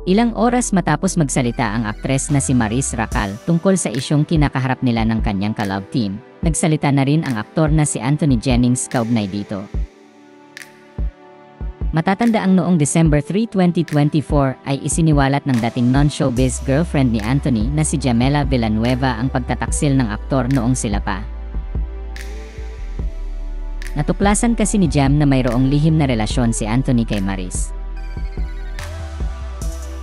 Ilang oras matapos magsalita ang aktres na si Maris Racal tungkol sa isyong kinakaharap nila ng kanyang ka-love team, nagsalita na rin ang aktor na si Anthony Jennings kaugnay dito. Matatanda ang noong December 3, 2024 ay isiniwalat ng dating non-showbiz girlfriend ni Anthony na si Jamela Villanueva ang pagtataksil ng aktor noong sila pa. Natuklasan kasi ni Jam na mayroong lihim na relasyon si Anthony kay Maris.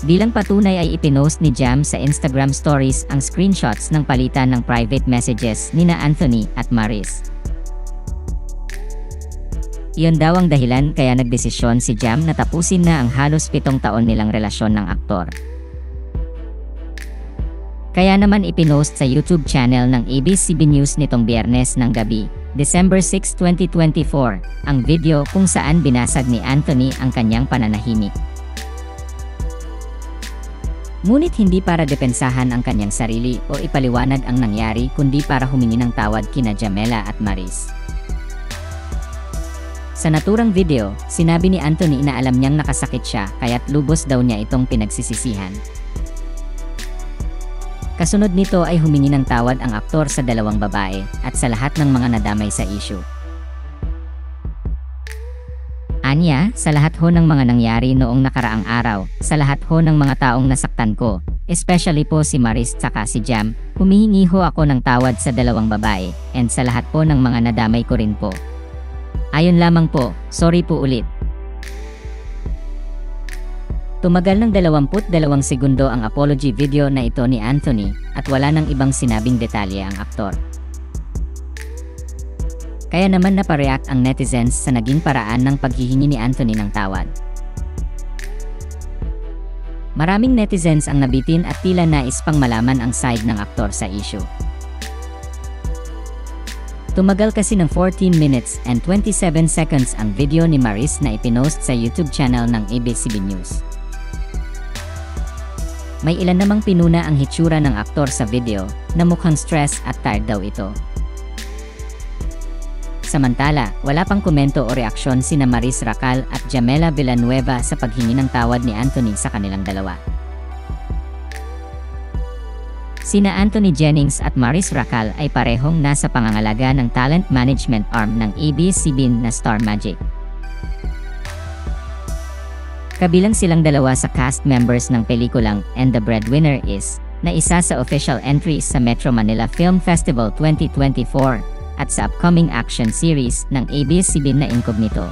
Bilang patunay ay ipinost ni Jam sa Instagram stories ang screenshots ng palitan ng private messages nina Anthony at Maris. Iyon daw ang dahilan kaya nagdesisyon si Jam na tapusin na ang halos 7 taon nilang relasyon ng aktor. Kaya naman ipinost sa YouTube channel ng ABS-CBN News nitong Biyernes ng gabi, December 6, 2024, ang video kung saan binasag ni Anthony ang kanyang pananahimik. Ngunit hindi para depensahan ang kanyang sarili o ipaliwanag ang nangyari kundi para humingi ng tawad kina Jamela at Maris. Sa naturang video, sinabi ni Anthony na alam niyang nakasakit siya kaya't lubos daw niya itong pinagsisisihan. Kasunod nito ay humingi ng tawad ang aktor sa dalawang babae at sa lahat ng mga nadamay sa issue. Anya, sa lahat ho ng mga nangyari noong nakaraang araw, sa lahat ho ng mga taong nasaktan ko, especially po si Maris tsaka si Jam, humihingi ho ako ng tawad sa dalawang babae, and sa lahat po ng mga nadamay ko rin po. Ayun lamang po, sorry po ulit. Tumagal ng 22 segundo ang apology video na ito ni Anthony, at wala nang ibang sinabing detalye ang aktor. Kaya naman napareact ang netizens sa naging paraan ng paghihingi ni Anthony ng tawad. Maraming netizens ang nabitin at tila nais pang malaman ang side ng aktor sa issue. Tumagal kasi ng 14 minutes and 27 seconds ang video ni Maris na ipinost sa YouTube channel ng ABS-CBN News. May ilan namang pinuna ang hitsura ng aktor sa video na mukhang stress at tired daw ito. Samantala, wala pang komento o reaksyon sina Maris Racal at Jamela Villanueva sa paghingi ng tawad ni Anthony sa kanilang dalawa. Sina Anthony Jennings at Maris Racal ay parehong nasa pangangalaga ng talent management arm ng ABS-CBN na Star Magic. Kabilang silang dalawa sa cast members ng pelikulang And the Breadwinner Is, na isa sa official entries sa Metro Manila Film Festival 2024, at sa upcoming action series ng ABS-CBN na Incognito.